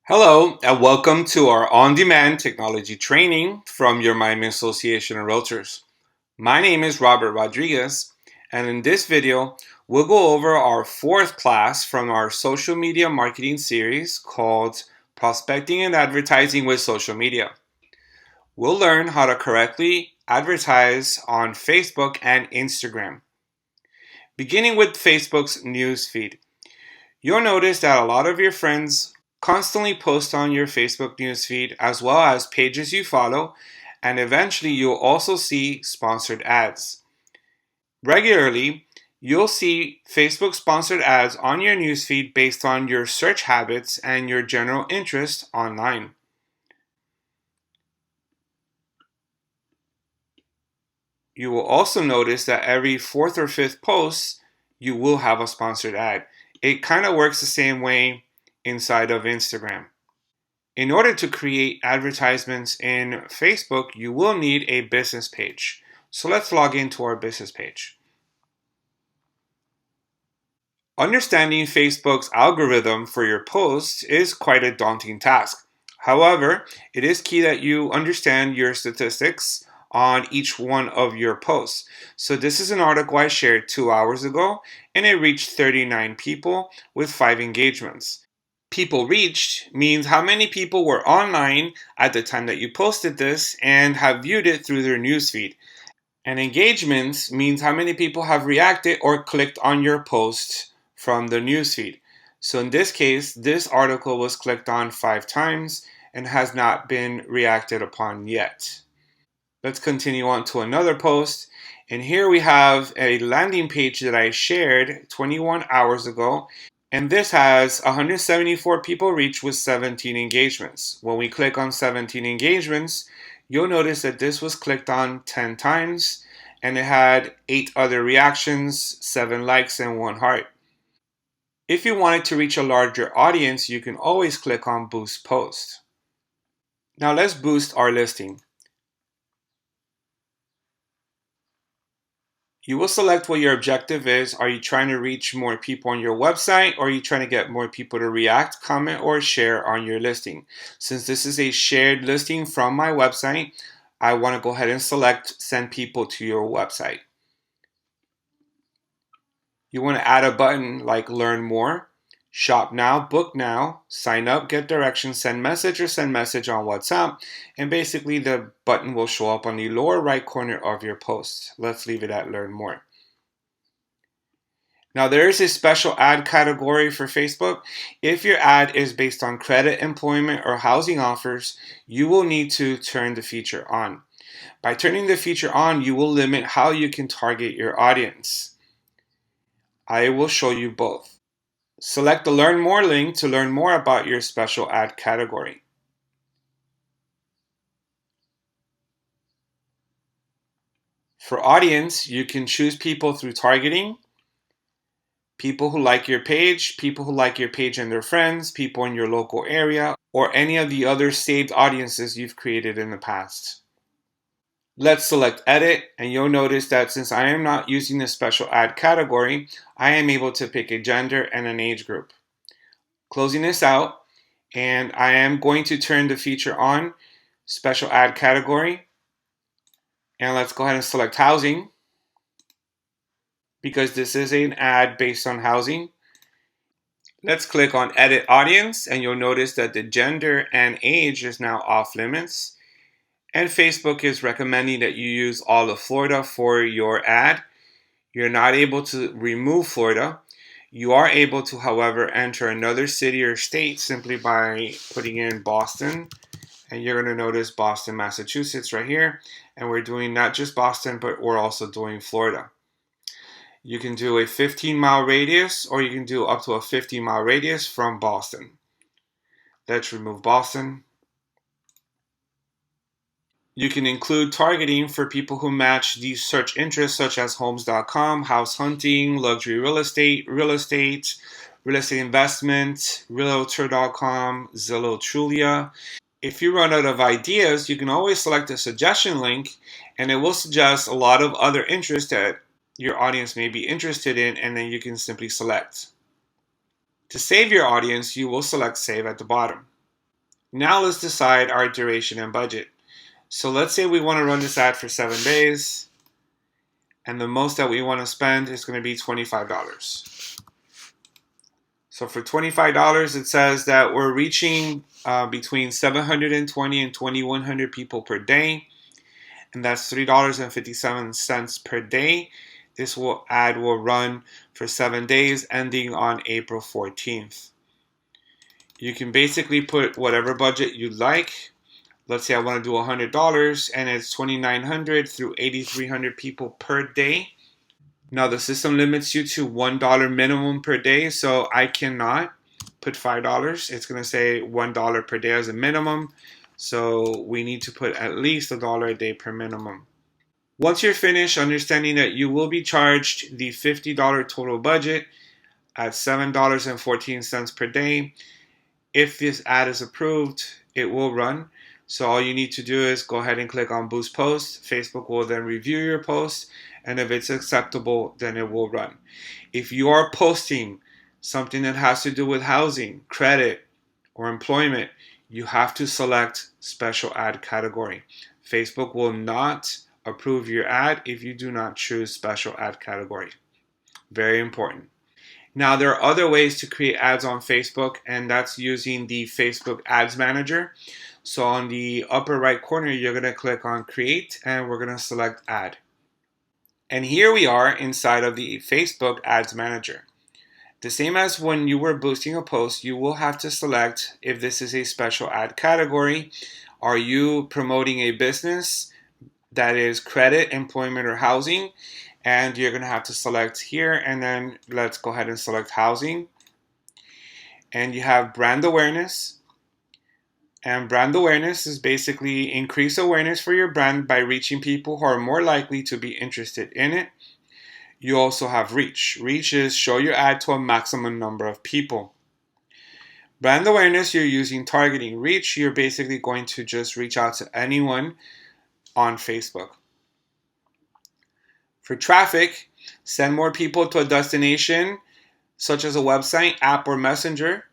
Hello, and welcome to our on-demand technology training from your Miami Association of Realtors. My name is Robert Rodriguez, and in this video, we'll go over our fourth class from our social media marketing series called Prospecting and Advertising with Social Media. We'll learn how to correctly advertise on Facebook and Instagram. Beginning with Facebook's Newsfeed, you'll notice that a lot of your friends constantly post on your Facebook newsfeed as well as pages you follow, and eventually you'll also see sponsored ads. Regularly, you'll see Facebook sponsored ads on your newsfeed based on your search habits and your general interest online. You will also notice that every fourth or fifth post, you will have a sponsored ad. It kind of works the same way inside of Instagram. In order to create advertisements in Facebook, you will need a business page. So let's log into our business page. Understanding Facebook's algorithm for your posts is quite a daunting task. However, it is key that you understand your statistics on each one of your posts. So this is an article I shared 2 hours ago, and it reached 39 people with 5 engagements. People reached means how many people were online at the time that you posted this and have viewed it through their newsfeed. And engagements means how many people have reacted or clicked on your post from the newsfeed. So in this case, this article was clicked on 5 times and has not been reacted upon yet. Let's continue on to another post. And here we have a landing page that I shared 21 hours ago. And this has 174 people reached with 17 engagements. When we click on 17 engagements, you'll notice that this was clicked on 10 times and it had 8 other reactions, 7 likes, and 1 heart. If you wanted to reach a larger audience, you can always click on Boost Post. Now let's boost our listing. You will select what your objective is. Are you trying to reach more people on your website, or are you trying to get more people to react, comment, or share on your listing? Since this is a shared listing from my website, I want to go ahead and select send people to your website. You want to add a button like learn more, shop now, book now, sign up, get directions, send message, or send message on WhatsApp. And basically the button will show up on the lower right corner of your post. Let's leave it at learn more. Now there is a special ad category for Facebook. If your ad is based on credit, employment, or housing offers, you will need to turn the feature on. By turning the feature on, you will limit how you can target your audience. I will show you both. Select the Learn More link to learn more about your special ad category. For audience, you can choose people through targeting, people who like your page, people who like your page and their friends, people in your local area, or any of the other saved audiences you've created in the past. Let's select edit, and you'll notice that since I am not using the special ad category, I am able to pick a gender and an age group. Closing this out, and I am going to turn the feature on, special ad category, and let's go ahead and select housing, because this is an ad based on housing. Let's click on edit audience, and you'll notice that the gender and age is now off limits. And Facebook is recommending that you use all of Florida for your ad. You're not able to remove Florida. You are able to, however, enter another city or state simply by putting in Boston. And you're going to notice Boston, Massachusetts right here. And we're doing not just Boston, but we're also doing Florida. You can do a 15-mile radius, or you can do up to a 50-mile radius from Boston. Let's remove Boston. You can include targeting for people who match these search interests such as homes.com, house hunting, luxury real estate, real estate investment, realtor.com, Zillow, Trulia. If you run out of ideas, you can always select a suggestion link, and it will suggest a lot of other interests that your audience may be interested in, and then you can simply select. To save your audience, you will select save at the bottom. Now let's decide our duration and budget. So let's say we want to run this ad for 7 days, and the most that we want to spend is going to be $25. So for $25, it says that we're reaching between 720 and 2,100 people per day, and that's $3.57 per day. This ad will run for 7 days, ending on April 14th. You can basically put whatever budget you like. Let's say I want to do $100, and it's 2,900 through 8,300 people per day. Now the system limits you to $1 minimum per day, so I cannot put $5. It's going to say $1 per day as a minimum, so we need to put at least $1 a day per minimum. Once you're finished understanding that you will be charged the $50 total budget at $7.14 per day, if this ad is approved, it will run. So all you need to do is go ahead and click on Boost Post. Facebook will then review your post, and if it's acceptable, then it will run. If you are posting something that has to do with housing, credit, or employment, you have to select special ad category. Facebook will not approve your ad if you do not choose special ad category. Very important. Now, there are other ways to create ads on Facebook, and that's using the Facebook Ads Manager. So on the upper right corner, you're going to click on Create, and we're going to select Ad. And here we are inside of the Facebook Ads Manager. The same as when you were boosting a post, you will have to select if this is a special ad category. Are you promoting a business that is credit, employment, or housing? And you're going to have to select here, and then let's go ahead and select housing. And you have brand awareness. And brand awareness is basically increase awareness for your brand by reaching people who are more likely to be interested in it. You also have reach. Reach is show your ad to a maximum number of people. Brand awareness, you're using targeting. Reach, you're basically going to just reach out to anyone on Facebook. For traffic, send more people to a destination such as a website, app, or messenger.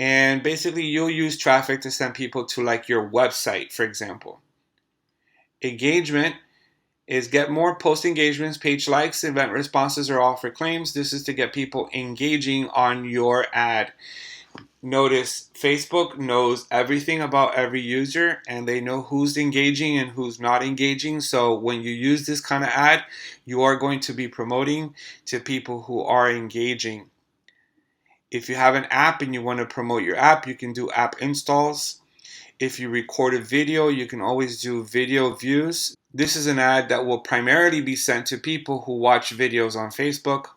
And basically, you'll use traffic to send people to like your website, for example. Engagement is get more post engagements, page likes, event responses, or offer claims. This is to get people engaging on your ad. Notice Facebook knows everything about every user, and they know who's engaging and who's not engaging. So when you use this kind of ad, you are going to be promoting to people who are engaging. If you have an app and you want to promote your app, you can do app installs. If you record a video, you can always do video views. This is an ad that will primarily be sent to people who watch videos on Facebook.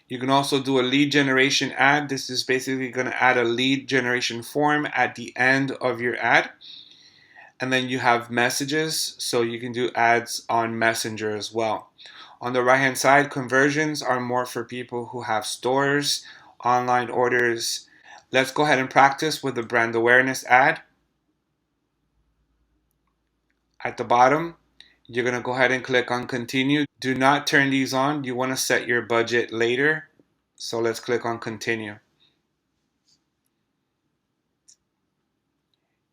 You can also do a lead generation ad. This is basically going to add a lead generation form at the end of your ad. And then you have messages, so you can do ads on Messenger as well. On the right hand side, conversions are more for people who have stores, online orders. Let's go ahead and practice with the brand awareness ad. At the bottom, you're going to go ahead and click on continue. Do not turn these on. You want to set your budget later. So let's click on continue.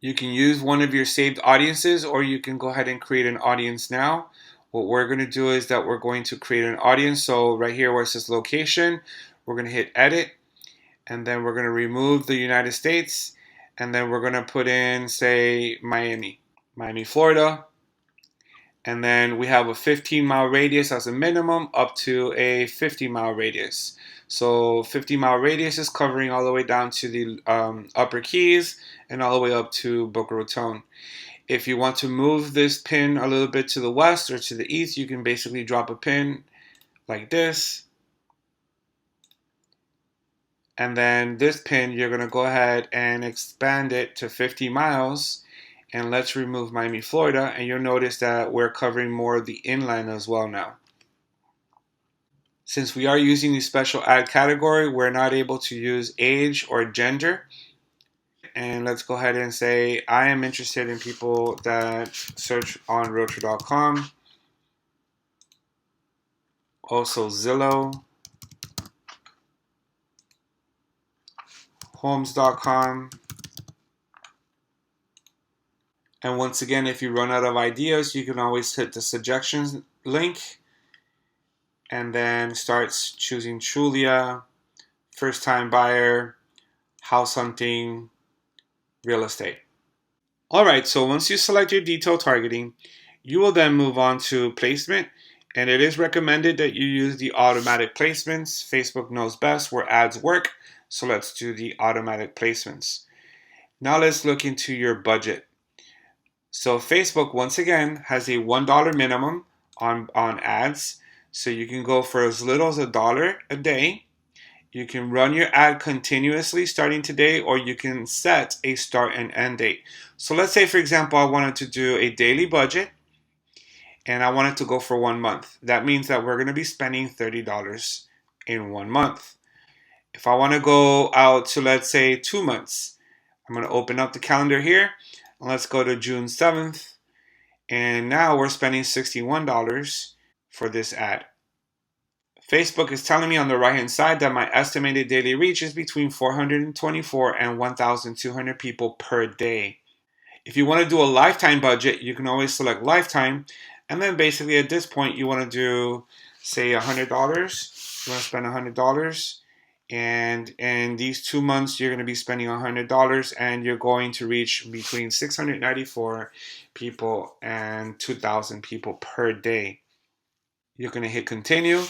You can use one of your saved audiences, or you can go ahead and create an audience now. What we're going to do is that we're going to create an audience. So right here where it says location, we're going to hit edit, and then we're going to remove the United States, and then we're going to put in, say, Miami, Florida. And then we have a 15-mile radius as a minimum up to a 50-mile radius. So 50-mile radius is covering all the way down to the Upper Keys and all the way up to Boca Raton. If you want to move this pin a little bit to the west or to the east, you can basically drop a pin like this. And then this pin, you're going to go ahead and expand it to 50 miles. And let's remove Miami, Florida, and you'll notice that we're covering more of the inland as well now. Since we are using the special ad category, we're not able to use age or gender. And let's go ahead and say, I am interested in people that search on realtor.com. Also Zillow, homes.com, And once again, if you run out of ideas, you can always hit the suggestions link and then start choosing Trulia, first time buyer, house hunting, real estate. Alright, so once you select your detailed targeting, you will then move on to placement. And it is recommended that you use the automatic placements. Facebook knows best where ads work. So let's do the automatic placements. Now let's look into your budget. So Facebook, once again, has a $1 minimum on ads. So you can go for as little as $1 a day. You can run your ad continuously starting today, or you can set a start and end date. So let's say, for example, I wanted to do a daily budget and I wanted to go for 1 month. That means that we're going to be spending $30 in 1 month. If I want to go out to, let's say, 2 months, I'm going to open up the calendar here and let's go to June 7th. And now we're spending $61 for this ad. Facebook is telling me on the right hand side that my estimated daily reach is between 424 and 1,200 people per day. If you want to do a lifetime budget, you can always select lifetime. And then basically at this point, you want to do, say, $100. You want to spend $100. And in these 2 months, you're going to be spending $100 and you're going to reach between 694 people and 2,000 people per day. You're going to hit continue.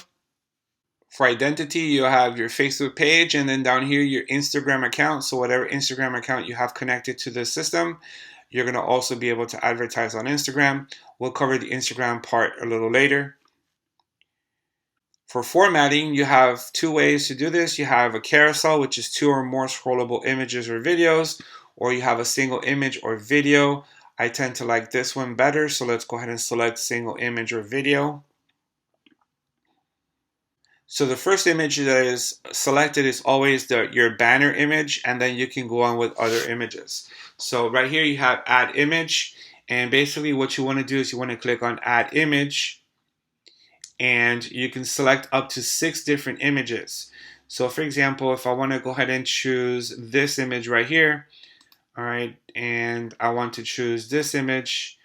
For identity, you have your Facebook page and then down here your Instagram account. So whatever Instagram account you have connected to the system, you're going to also be able to advertise on Instagram. We'll cover the Instagram part a little later. For formatting, you have 2 ways to do this. You have a carousel, which is 2 or more scrollable images or videos, or you have a single image or video. I tend to like this one better, so let's go ahead and select single image or video. So the first image that is selected is always your banner image, and then you can go on with other images. So right here you have add image, and basically what you want to do is you want to click on add image, and you can select up to 6 different images. So for example, if I want to go ahead and choose this image right here, all right, and I want to choose this image,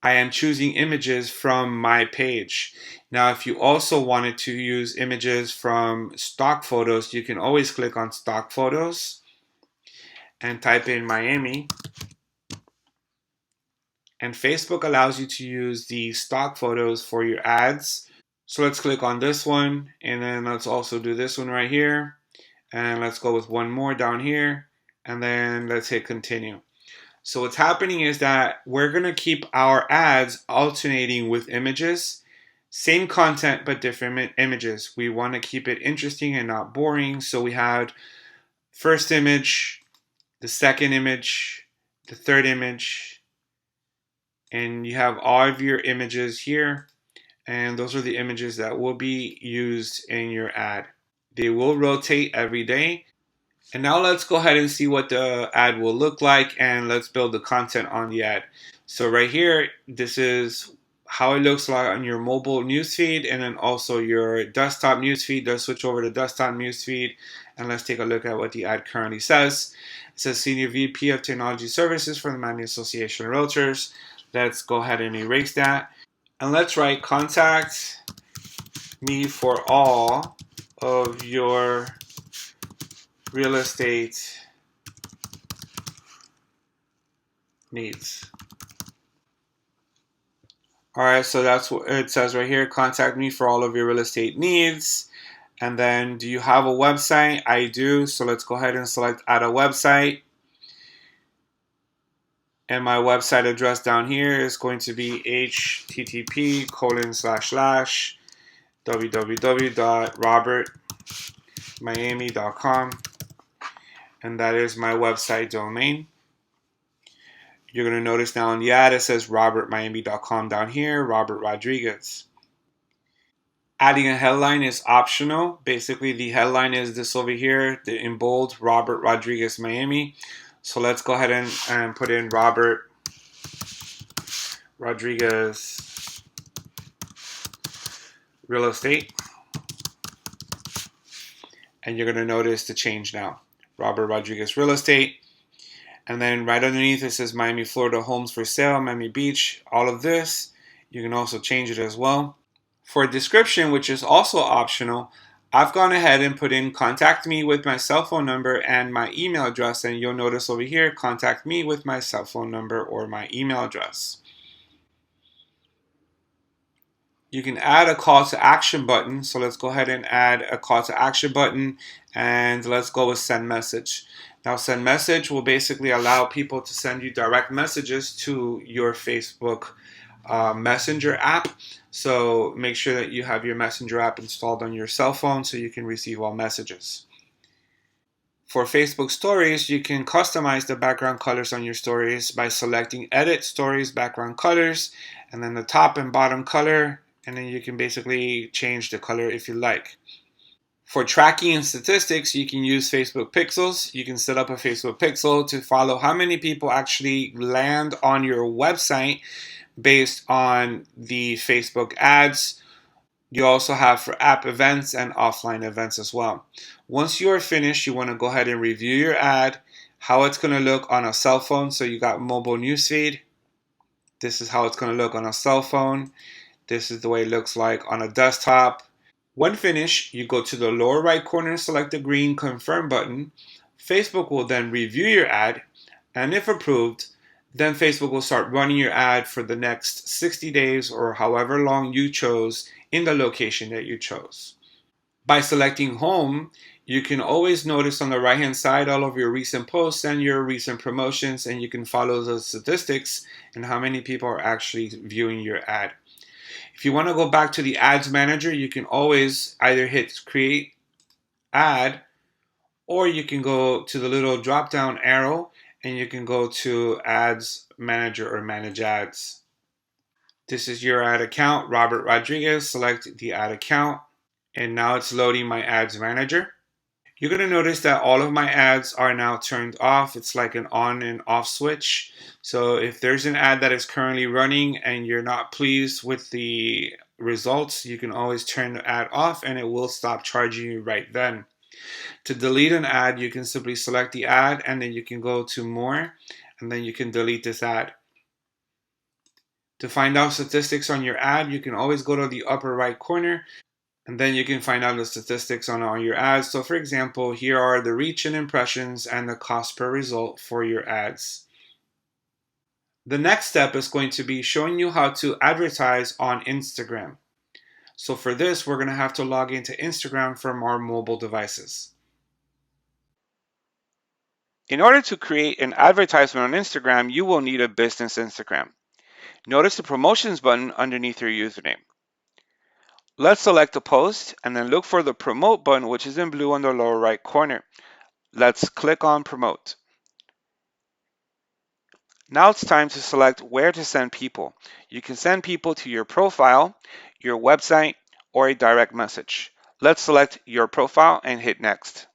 I am choosing images from my page. Now, if you also wanted to use images from stock photos, you can always click on stock photos and type in Miami. And Facebook allows you to use the stock photos for your ads. So let's click on this one, and then let's also do this one right here. And let's go with one more down here, and then let's hit continue. So what's happening is that we're going to keep our ads alternating with images. Same content, but different images. We want to keep it interesting and not boring. So we had first image, the second image, the third image, and you have all of your images here. And those are the images that will be used in your ad. They will rotate every day. And now let's go ahead and see what the ad will look like, and let's build the content on the ad. So right here, this is how it looks like on your mobile newsfeed, and then also your desktop newsfeed. Let's switch over to desktop newsfeed, and let's take a look at what the ad currently says. It says Senior VP of Technology Services for the Miami Association of Realtors. Let's go ahead and erase that. And let's write contact me for all of your real estate needs. All right, so that's what it says right here. Contact me for all of your real estate needs. And then, do you have a website? I do. So let's go ahead and select add a website. And my website address down here is going to be http://www.robertmiami.com. And that is my website domain. You're going to notice now in the ad it says robertmiami.com down here, Robert Rodriguez. Adding a headline is optional. Basically, the headline is this over here, in bold, Robert Rodriguez Miami. So let's go ahead and put in Robert Rodriguez Real Estate. And you're going to notice the change now. Robert Rodriguez Real Estate. And then right underneath it says Miami, Florida homes for sale, Miami Beach, all of this. You can also change it as well. For a description, which is also optional, I've gone ahead and put in contact me with my cell phone number and my email address, and you'll notice over here, contact me with my cell phone number or my email address. You can add a call to action button. So let's go ahead and add a call to action button, and let's go with send message. Now send message will basically allow people to send you direct messages to your Facebook Messenger app. So make sure that you have your Messenger app installed on your cell phone so you can receive all messages. For Facebook stories, you can customize the background colors on your stories by selecting edit stories background colors and then the top and bottom color, and then you can basically change the color if you like. For tracking and statistics, you can use Facebook pixels. You can set up a Facebook pixel to follow how many people actually land on your website based on the Facebook ads. You also have for app events and offline events as well. Once you are finished, you want to go ahead and review your ad, how it's going to look on a cell phone. So you got mobile newsfeed. This is how it's going to look on a cell phone. This is the way it looks like on a desktop. When finished, you go to the lower right corner and select the green confirm button. Facebook will then review your ad, and if approved, then Facebook will start running your ad for the next 60 days or however long you chose in the location that you chose. By selecting home, you can always notice on the right hand side all of your recent posts and your recent promotions, and you can follow the statistics and how many people are actually viewing your ad. If you want to go back to the ads manager, you can always either hit create ad, or you can go to the little drop down arrow and you can go to ads manager or manage ads. This is your ad account, Robert Rodriguez. Select the ad account, and now it's loading my ads manager. You're going to notice that all of my ads are now turned off. It's like an on and off switch. So if there's an ad that is currently running and you're not pleased with the results, you can always turn the ad off and it will stop charging you right then. To delete an ad, you can simply select the ad and then you can go to more and then you can delete this ad. To find out statistics on your ad, you can always go to the upper right corner and then you can find out the statistics on your ads. So for example, here are the reach and impressions and the cost per result for your ads. The next step is going to be showing you how to advertise on Instagram. So for this, we're going to have to log into Instagram from our mobile devices. In order to create an advertisement on Instagram, you will need a business Instagram. Notice the promotions button underneath your username. Let's select a post and then look for the promote button, which is in blue on the lower right corner. Let's click on promote. Now it's time to select where to send people. You can send people to your profile, your website, or a direct message. Let's select your profile and hit next.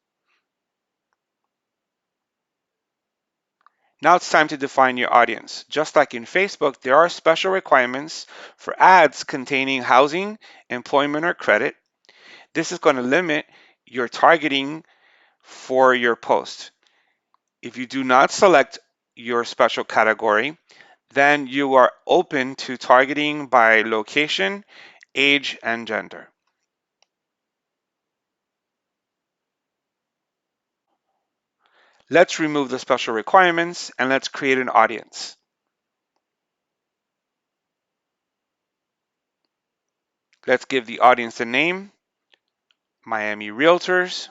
Now it's time to define your audience. Just like in Facebook, there are special requirements for ads containing housing, employment, or credit. This is going to limit your targeting for your post. If you do not select your special category, then you are open to targeting by location, age, and gender. Let's remove the special requirements and let's create an audience. Let's give the audience a name, Miami Realtors,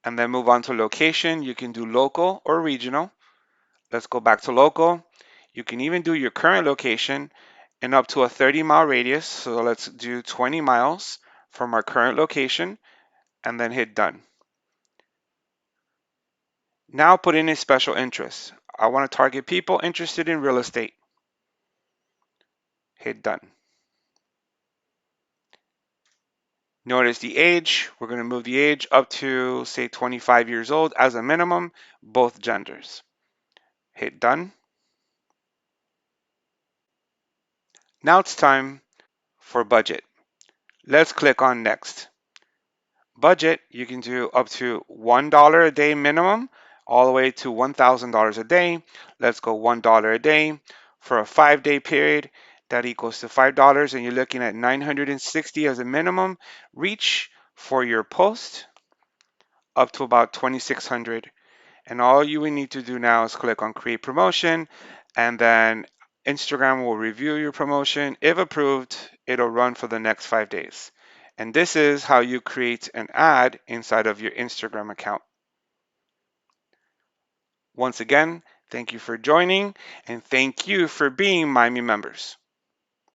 and then move on to location. You can do local or regional. Let's go back to local. You can even do your current location and up to a 30-mile radius. So let's do 20 miles from our current location and then hit done. Now put in a special interest. I want to target people interested in real estate. Hit done. Notice the age. We're going to move the age up to, say, 25 years old as a minimum, both genders. Hit done. Now it's time for budget. Let's click on next. Budget, you can do up to $1 a day minimum, all the way to $1,000 a day. Let's go $1 a day for a 5-day period. That equals to $5, and you're looking at 960 as a minimum reach for your post, up to about 2,600. And all you will need to do now is click on create promotion, and then Instagram will review your promotion. If approved, it'll run for the next 5 days. And this is how you create an ad inside of your Instagram account. Once again, thank you for joining, and thank you for being Miami members.